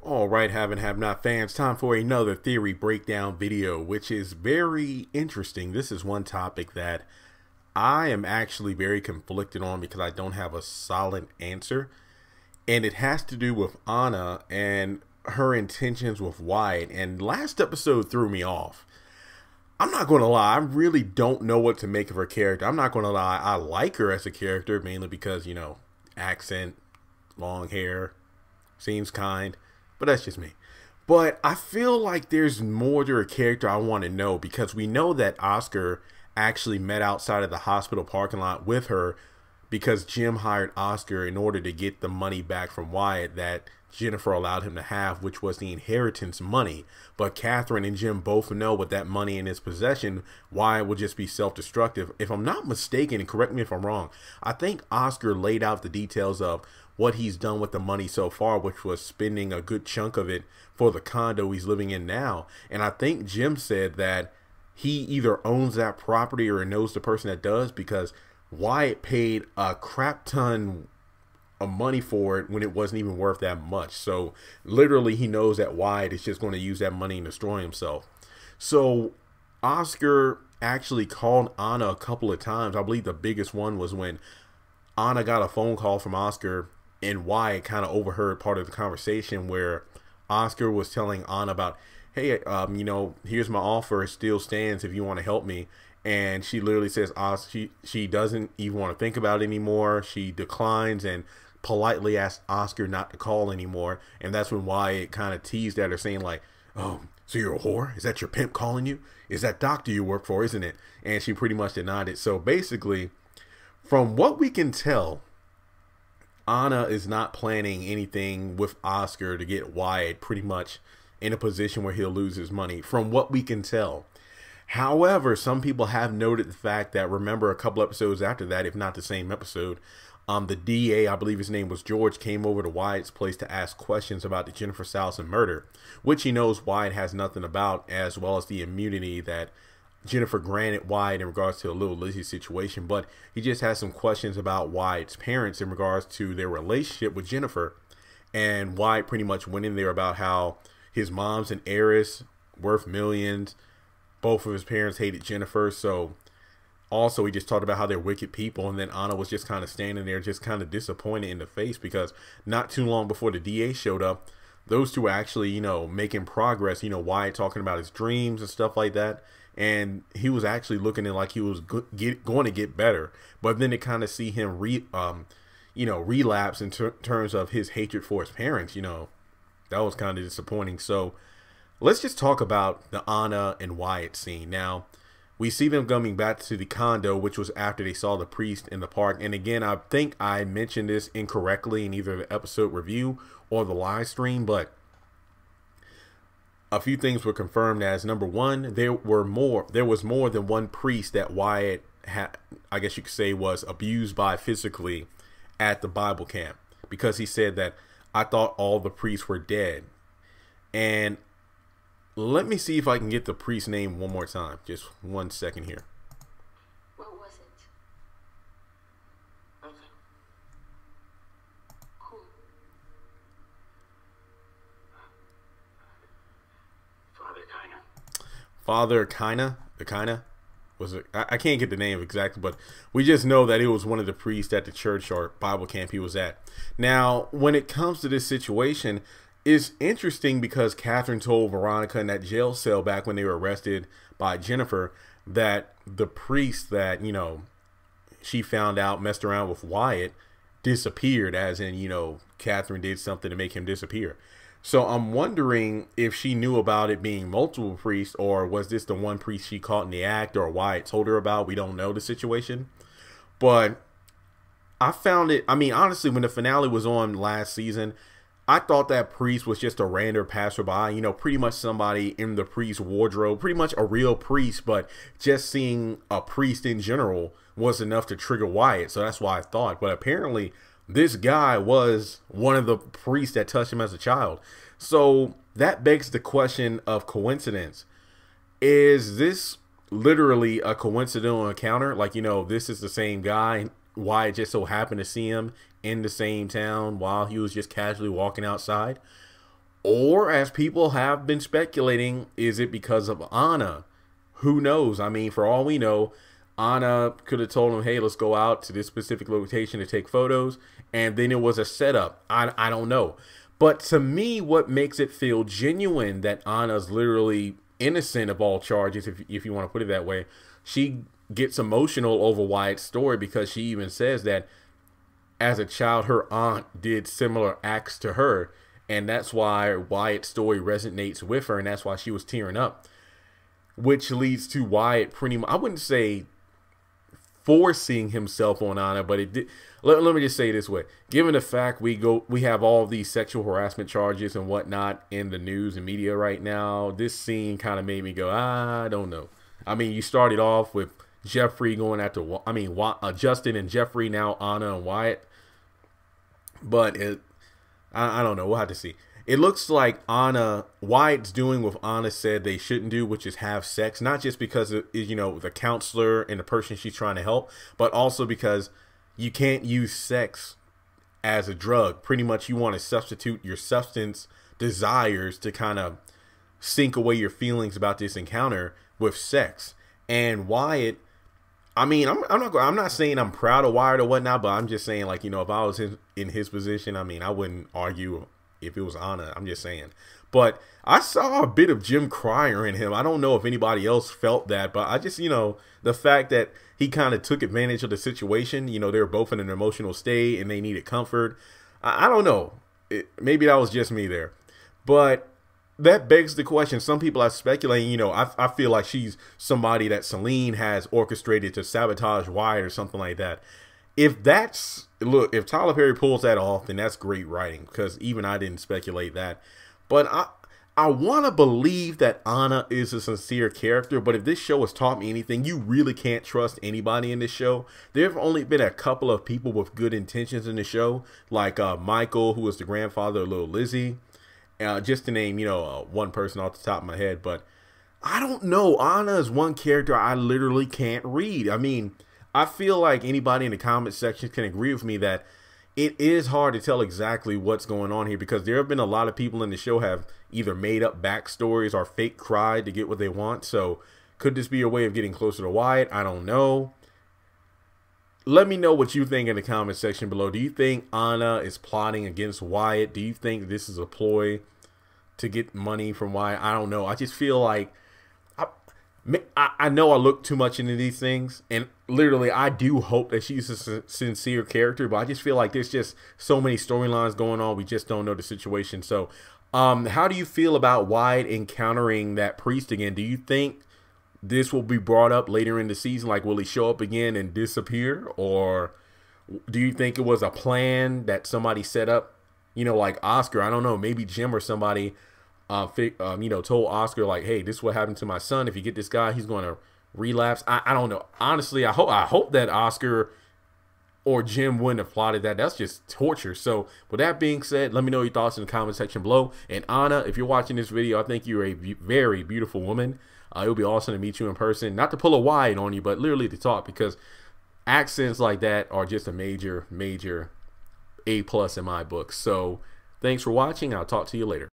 All right, have not fans, time for another theory breakdown video, which is very interesting. This is one topic that I am actually very conflicted on because I don't have a solid answer. And it has to do with Anna and her intentions with Wyatt. And last episode threw me off. I'm not going to lie, I really don't know what to make of her character. I'm not going to lie, I like her as a character, mainly because, you know, accent, long hair, seems kind. But that's just me. But I feel like there's more to her character I want to know, because we know that Oscar actually met outside of the hospital parking lot with her because Jim hired Oscar in order to get the money back from Wyatt that Jennifer allowed him to have, which was the inheritance money. But Catherine and Jim both know with that money in his possession, Wyatt will just be self-destructive. If I'm not mistaken, and correct me if I'm wrong, I think Oscar laid out the details of what he's done with the money so far, which was spending a good chunk of it for the condo he's living in now. And I think Jim said that he either owns that property or knows the person that does, because Wyatt paid a crap ton of money for it when it wasn't even worth that much. So literally he knows that Wyatt is just going to use that money and destroy himself. So Oscar actually called Anna a couple of times. I believe the biggest one was when Anna got a phone call from Oscar and Wyatt kind of overheard part of the conversation where Oscar was telling Anna about, hey, you know, here's my offer. It still stands if you want to help me. And she literally says she doesn't even want to think about it anymore. She declines and politely asks Oscar not to call anymore. And that's when Wyatt kind of teased at her, saying like, oh, so you're a whore? Is that your pimp calling you? Is that doctor you work for, isn't it? And she pretty much denied it. So basically, from what we can tell, Anna is not planning anything with Oscar to get Wyatt pretty much in a position where he'll lose his money, from what we can tell. However, some people have noted the fact that, remember, a couple episodes after that, if not the same episode, the DA, I believe his name was George, came over to Wyatt's place to ask questions about the Jennifer Salson murder, which he knows Wyatt has nothing about, as well as the immunity that Jennifer granted Wyatt in regards to a little Lizzie situation. But he just has some questions about Wyatt's parents in regards to their relationship with Jennifer. And Wyatt pretty much went in there about how his mom's an heiress worth millions. Both of his parents hated Jennifer. So also he just talked about how they're wicked people. And then Anna was just kind of standing there just kind of disappointed in the face, because not too long before the DA showed up, those two were actually, you know, making progress. You know, Wyatt talking about his dreams and stuff like that. And he was actually looking at like he was going to get better. But then to kind of see him relapse in terms of his hatred for his parents, you know, that was kind of disappointing. So let's just talk about the Anna and Wyatt scene. Now, we see them coming back to the condo, which was after they saw the priest in the park. And again, I think I mentioned this incorrectly in either the episode review or the live stream, but a few things were confirmed. As number one, there was more than one priest that Wyatt had, I guess you could say, was abused by physically at the Bible camp, because he said that, I thought all the priests were dead. And let me see if I can get the priest's name one more time. Just 1 second here. What was it? Okay. Who? Father Kina was it? I can't get the name exactly, but we just know that it was one of the priests at the church or Bible camp he was at. Now, when it comes to this situation, it's interesting because Catherine told Veronica in that jail cell back when they were arrested by Jennifer that the priest that, you know, she found out messed around with Wyatt disappeared, as in, you know, Catherine did something to make him disappear. So I'm wondering if she knew about it being multiple priests, or was this the one priest she caught in the act, or Wyatt told her about. We don't know the situation. But I found it, I mean, honestly, when the finale was on last season, I thought that priest was just a random passerby, you know, pretty much somebody in the priest's wardrobe, pretty much a real priest, but just seeing a priest in general was enough to trigger Wyatt. So that's why I thought. But apparently this guy was one of the priests that touched him as a child. So that begs the question of coincidence. Is this literally a coincidental encounter? Like, you know, this is the same guy. Wyatt just so happened to see him in the same town while he was just casually walking outside. Or, as people have been speculating, is it because of Anna? Who knows? I mean, for all we know, Anna could have told him, hey, let's go out to this specific location to take photos. And then it was a setup. I don't know. But to me, what makes it feel genuine that Anna's literally innocent of all charges, if you want to put it that way, she gets emotional over Wyatt's story because she even says that as a child, her aunt did similar acts to her. And that's why Wyatt's story resonates with her. And that's why she was tearing up. Which leads to Wyatt pretty much, I wouldn't say forcing himself on Anna, but it did. Let me just say it this way. Given the fact we have all of these sexual harassment charges and whatnot in the news and media right now, this scene kind of made me go, I don't know. I mean, you started off with Jeffrey going after, Justin and Jeffrey, now Anna and Wyatt. But I don't know. We'll have to see. It looks like Wyatt's doing what Anna said they shouldn't do, which is have sex. Not just because of, the counselor and the person she's trying to help, but also because you can't use sex as a drug. Pretty much you want to substitute your substance desires to kind of sink away your feelings about this encounter with sex. And Wyatt, I mean, I'm not saying I'm proud of Wyatt or whatnot, but I'm just saying, like, if I was in his position, I mean, I wouldn't argue if it was Anna. I'm just saying. But I saw a bit of Jim Cryer in him. I don't know if anybody else felt that, but I just, the fact that he kind of took advantage of the situation. They were both in an emotional state and they needed comfort. I don't know. Maybe that was just me there. But that begs the question. Some people are speculating, I feel like she's somebody that Celine has orchestrated to sabotage Wyatt or something like that. If Tyler Perry pulls that off, then that's great writing, because even I didn't speculate that. But I want to believe that Anna is a sincere character, but if this show has taught me anything, you really can't trust anybody in this show. There have only been a couple of people with good intentions in the show, like Michael, who was the grandfather of little Lizzie. Just to name, one person off the top of my head. But I don't know. Anna is one character I literally can't read. I mean, I feel like anybody in the comment section can agree with me that it is hard to tell exactly what's going on here, because there have been a lot of people in the show have either made up backstories or fake cried to get what they want. So could this be a way of getting closer to Wyatt? I don't know. Let me know what you think in the comment section below. Do you think Anna is plotting against Wyatt? Do you think this is a ploy to get money from Wyatt? I don't know. I just feel like I know I look too much into these things, and literally I do hope that she's a sincere character, but I just feel like there's just so many storylines going on. We just don't know the situation. So how do you feel about Wyatt encountering that priest again? Do you think this will be brought up later in the season? Like, will he show up again and disappear? Or do you think it was a plan that somebody set up? Like Oscar, I don't know, maybe Jim or somebody told Oscar, like, hey, this is what happened to my son. If you get this guy, he's going to relapse. I don't know. Honestly, I hope that Oscar or Jim wouldn't have plotted that. That's just torture. So with that being said, let me know your thoughts in the comment section below. And Anna, if you're watching this video, I think you're a very beautiful woman. It would be awesome to meet you in person. Not to pull a Wyatt on you, but literally to talk, because accents like that are just a major A+ in my book. So thanks for watching. I'll talk to you later.